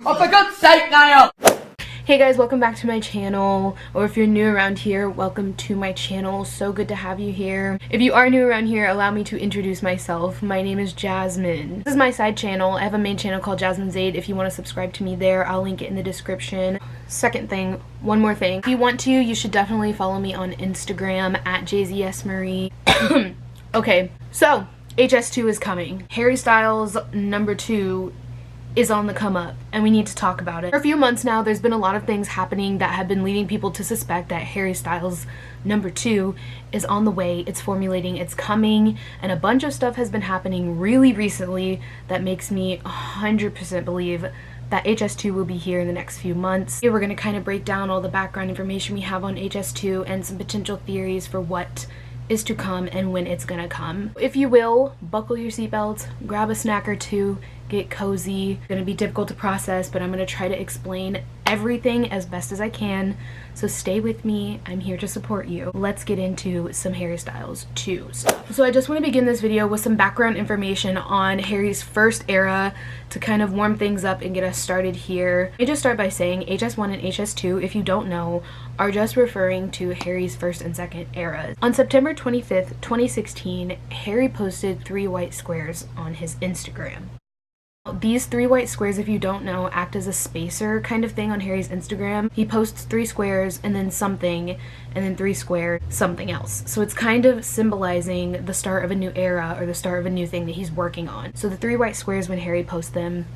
Oh, for God's sake, Niall! Hey guys, welcome back to my channel, or if you're new around here, welcome to my channel. So good to have you here. If you are new around here, allow me to introduce myself. My name is Jasmine. This is my side channel. I have a main channel called Jasmine's Aid. If you want to subscribe to me there, I'll link it in the description. Second thing, one more thing. If you want to, you should definitely follow me on Instagram at jszmarie. Okay, so HS2 is coming. Harry Styles #2 is on the come up, and we need to talk about it. For a few months now, there's been a lot of things happening that have been leading people to suspect that Harry Styles #2 is on the way, it's formulating, it's coming, and a bunch of stuff has been happening really recently that makes me 100% believe that HS2 will be here in the next few months. Here we're going to kind of break down all the background information we have on HS2 and some potential theories for what is to come and when it's gonna come. If you will, buckle your seatbelts, grab a snack or two, get cozy. It's gonna be difficult to process, but I'm gonna try to explain everything as best as I can, so stay with me. I'm here to support you. Let's get into some Harry Styles 2 stuff. So I just want to begin this video with some background information on Harry's first era to kind of warm things up and get us started here. Let me just start by saying HS1 and HS2, if you don't know, are just referring to Harry's first and second eras. On September 25th, 2016, Harry posted 3 white squares on his Instagram. These 3 white squares, if you don't know, act as a spacer kind of thing on Harry's Instagram. He posts 3 squares and then something, and then 3 squares, something else. So it's kind of symbolizing the start of a new era or the start of a new thing that he's working on. So the 3 white squares, when Harry posts them,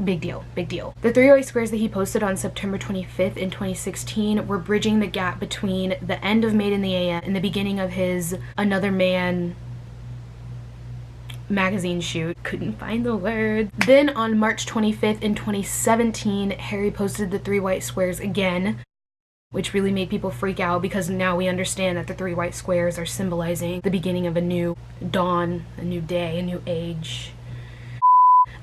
big deal, big deal. The 3 white squares that he posted on September 25th in 2016 were bridging the gap between the end of Made in the AM and the beginning of his Another Man magazine shoot. Couldn't find the word. Then on March 25th in 2017, Harry posted the 3 white squares again, which really made people freak out because now we understand that the 3 white squares are symbolizing the beginning of a new dawn, a new day, a new age.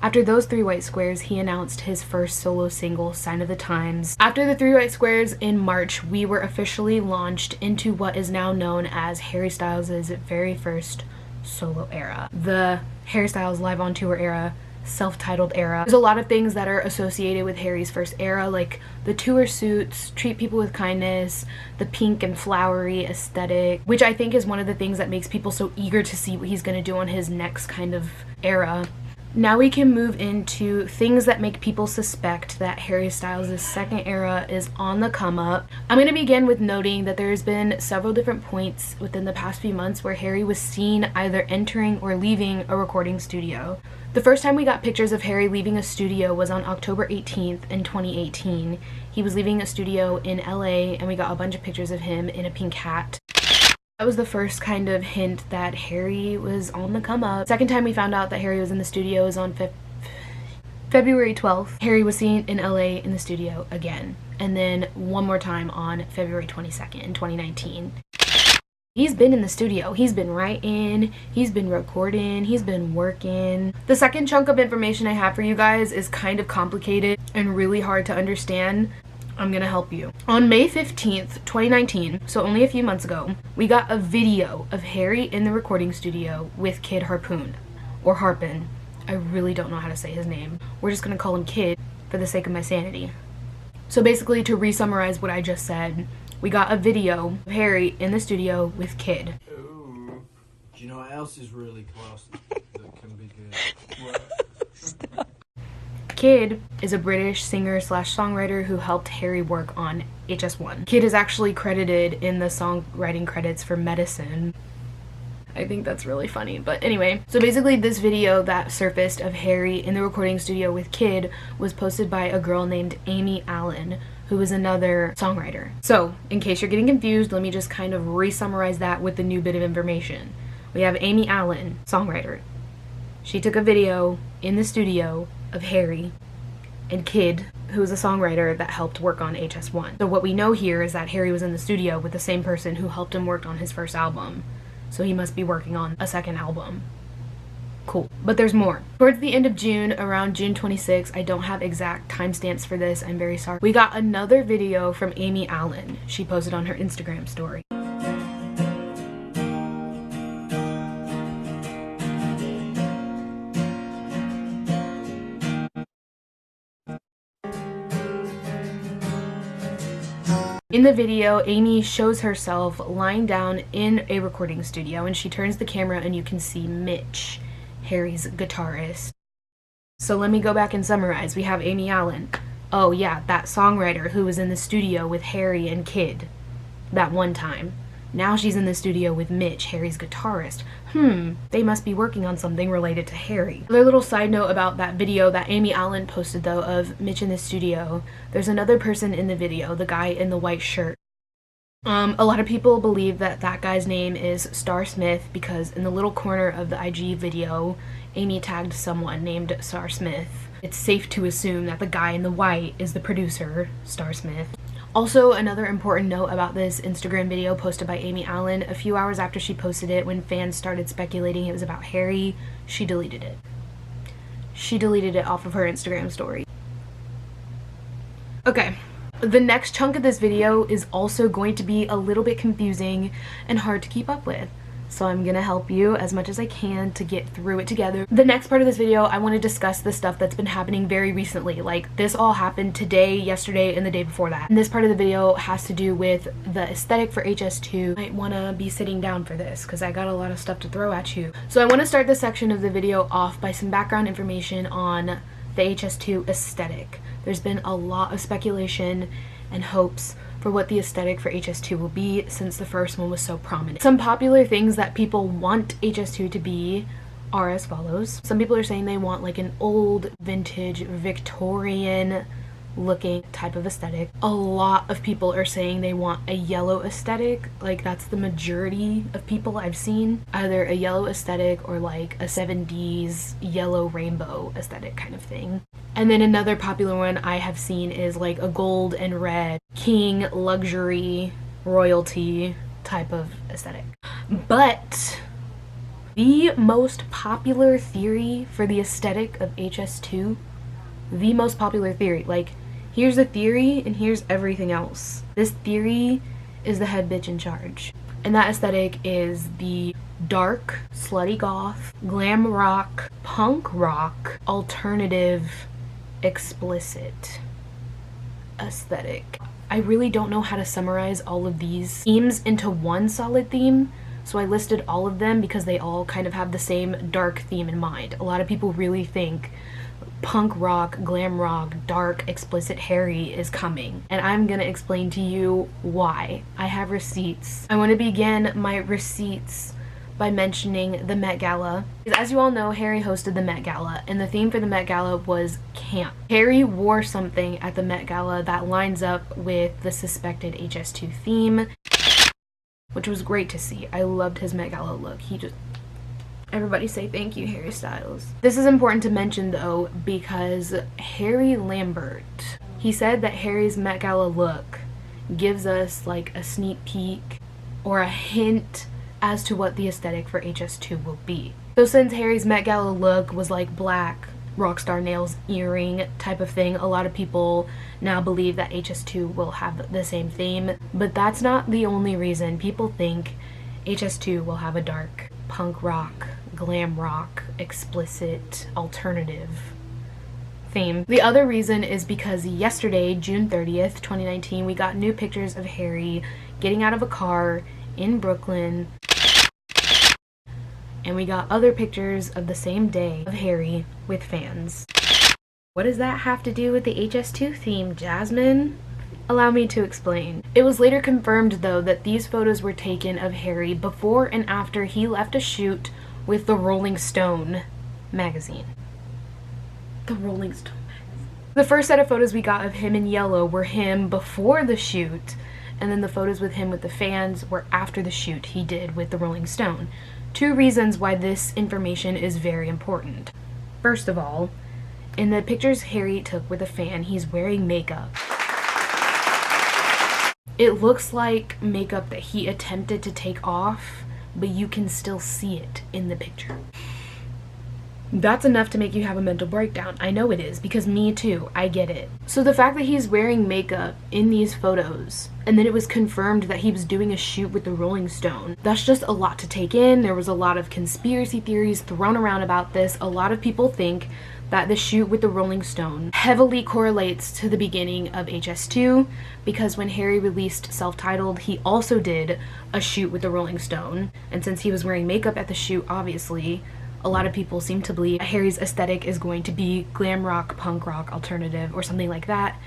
After those 3 white squares, he announced his first solo single, Sign of the Times. After the 3 white squares in March, we were officially launched into what is now known as Harry Styles' very first solo era. The Harry Styles Live on Tour era, self-titled era. There's a lot of things that are associated with Harry's first era, like the tour suits, treat people with kindness, the pink and flowery aesthetic, which I think is one of the things that makes people so eager to see what he's gonna do on his next kind of era. Now we can move into things that make people suspect that Harry Styles' second era is on the come up. I'm going to begin with noting that there's been several different points within the past few months where Harry was seen either entering or leaving a recording studio. The first time we got pictures of Harry leaving a studio was on October 18th in 2018. He was leaving a studio in LA and we got a bunch of pictures of him in a pink hat. That was the first kind of hint that Harry was on the come up. Second time we found out that Harry was in the studio is on February 12th. Harry was seen in LA in the studio again. And then one more time on February 22nd in 2019. He's been in the studio. He's been writing, he's been recording, he's been working. The second chunk of information I have for you guys is kind of complicated and really hard to understand. I'm gonna help you. On May 15th, 2019, so only a few months ago, we got a video of Harry in the recording studio with Kid Harpoon, or Harpin. I really don't know how to say his name. We're just gonna call him Kid for the sake of my sanity. So basically, to re-summarize what I just said, we got a video of Harry in the studio with Kid. Ooh. Do you know what else is really close that can be good? What? Kid is a British singer/songwriter who helped Harry work on HS1. Kid is actually credited in the songwriting credits for Medicine. I think that's really funny, but anyway. So basically this video that surfaced of Harry in the recording studio with Kid was posted by a girl named Amy Allen, who is another songwriter. So in case you're getting confused, let me just kind of re-summarize that with the new bit of information. We have Amy Allen, songwriter. She took a video in the studio of Harry and Kid, who is a songwriter that helped work on HS1. So what we know here is that Harry was in the studio with the same person who helped him work on his first album. So he must be working on a second album. Cool. But there's more. Towards the end of June, around June 26, I don't have exact timestamps for this, I'm very sorry. We got another video from Amy Allen. She posted on her Instagram story. In the video, Amy shows herself lying down in a recording studio, and she turns the camera and you can see Mitch, Harrie's guitarist. So let me go back and summarize. We have Amy Allen. Oh yeah, that songwriter who was in the studio with Harrie and Kid that one time. Now she's in the studio with Mitch, Harrie's guitarist. They must be working on something related to Harrie. Another little side note about that video that Amy Allen posted though of Mitch in the studio. There's another person in the video, the guy in the white shirt. A lot of people believe that that guy's name is Star Smith because in the little corner of the IG video, Amy tagged someone named Star Smith. It's safe to assume that the guy in the white is the producer, Star Smith. Also, another important note about this Instagram video posted by Amy Allen, a few hours after she posted it, when fans started speculating it was about Harrie, she deleted it. She deleted it off of her Instagram story. Okay, the next chunk of this video is also going to be a little bit confusing and hard to keep up with. So I'm gonna help you as much as I can to get through it together. The next part of this video, I want to discuss the stuff that's been happening very recently. Like, this all happened today, yesterday, and the day before that. And this part of the video has to do with the aesthetic for HS2. You might want to be sitting down for this because I got a lot of stuff to throw at you. So I want to start this section of the video off by some background information on the HS2 aesthetic. There's been a lot of speculation and hopes for what the aesthetic for HS2 will be since the first one was so prominent. Some popular things that people want HS2 to be are as follows. Some people are saying they want like an old vintage Victorian looking type of aesthetic. A lot of people are saying they want a yellow aesthetic. Like, that's the majority of people I've seen. Either a yellow aesthetic or like a 70s yellow rainbow aesthetic kind of thing. And then another popular one I have seen is like a gold and red king luxury royalty type of aesthetic. But the most popular theory for the aesthetic of HS2, the most popular theory, like, here's a theory and here's everything else. This theory is the head bitch in charge. And that aesthetic is the dark, slutty goth, glam rock, punk rock, alternative, explicit aesthetic. I really don't know how to summarize all of these themes into one solid theme, so I listed all of them because they all kind of have the same dark theme in mind. A lot of people really think punk rock, glam rock, dark, explicit Harrie is coming, and I'm gonna explain to you why. I have receipts. I want to begin my receipts by mentioning the Met Gala. As you all know, Harrie hosted the Met Gala, and the theme for the Met Gala was camp. Harrie wore something at the Met Gala that lines up with the suspected HS2 theme, which was great to see. I loved his Met Gala look. Everybody say thank you, Harry Styles. This is important to mention though, because Harry Lambert, he said that Harry's Met Gala look gives us like a sneak peek or a hint as to what the aesthetic for HS2 will be. So since Harry's Met Gala look was like black, rockstar nails, earring type of thing, a lot of people now believe that HS2 will have the same theme, but that's not the only reason. People think HS2 will have a dark punk rock, glam rock, explicit, alternative theme. The other reason is because yesterday, June 30th, 2019, we got new pictures of Harrie getting out of a car in Brooklyn, and we got other pictures of the same day of Harrie with fans. What does that have to do with the HS2 theme, Jasmine? Allow me to explain. It was later confirmed though that these photos were taken of Harrie before and after he left a shoot with the Rolling Stone magazine. The Rolling Stone magazine. The first set of photos we got of him in yellow were him before the shoot, and then the photos with him with the fans were after the shoot he did with the Rolling Stone. Two reasons why this information is very important. First of all, in the pictures Harrie took with a fan, he's wearing makeup. It looks like makeup that he attempted to take off, but you can still see it in the picture. That's enough to make you have a mental breakdown. I know it is, because me too, I get it. So the fact that he's wearing makeup in these photos, and then it was confirmed that he was doing a shoot with the Rolling Stone, that's just a lot to take in. There was a lot of conspiracy theories thrown around about this. A lot of people think that the shoot with the Rolling Stone heavily correlates to the beginning of HS2, because when Harrie released Self-Titled, he also did a shoot with the Rolling Stone, and since he was wearing makeup at the shoot, obviously, a lot of people seem to believe Harrie's aesthetic is going to be glam rock, punk rock, alternative, or something like that.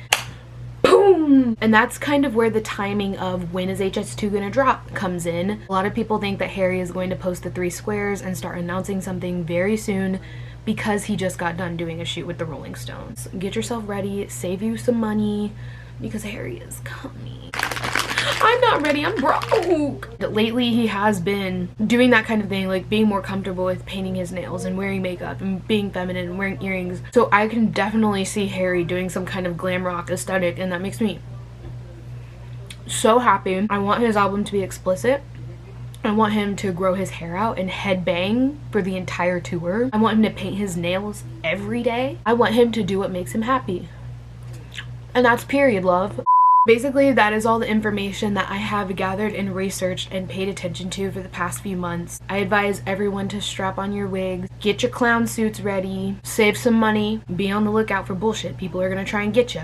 Boom! And that's kind of where the timing of when is HS2 gonna drop comes in. A lot of people think that Harrie is going to post the 3 squares and start announcing something very soon, because he just got done doing a shoot with the Rolling Stones. Get yourself ready, save you some money, because Harrie is coming. I'm not ready, I'm broke. Lately he has been doing that kind of thing, like being more comfortable with painting his nails and wearing makeup and being feminine and wearing earrings. So I can definitely see Harrie doing some kind of glam rock aesthetic, and that makes me so happy. I want his album to be explicit. I want him to grow his hair out and headbang for the entire tour. I want him to paint his nails every day. I want him to do what makes him happy. And that's period, love. Basically, that is all the information that I have gathered and researched and paid attention to for the past few months. I advise everyone to strap on your wigs, get your clown suits ready, save some money, be on the lookout for bullshit. People are gonna try and get you.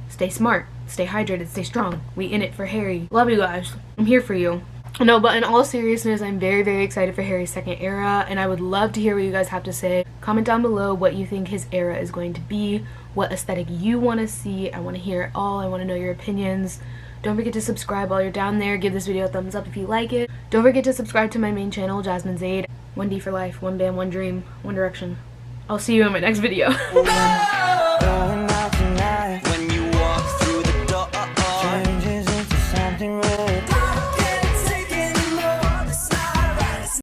Stay smart, stay hydrated, stay strong. We in it for Harrie. Love you guys. I'm here for you. No, but in all seriousness, I'm very, very excited for Harrie's second era, and I would love to hear what you guys have to say. Comment down below what you think his era is going to be, what aesthetic you want to see. I want to hear it all. I want to know your opinions. Don't forget to subscribe while you're down there. Give this video a thumbs up if you like it. Don't forget to subscribe to my main channel, Jasmine Zaid. 1D for life, one band, one dream, one direction. I'll see you in my next video.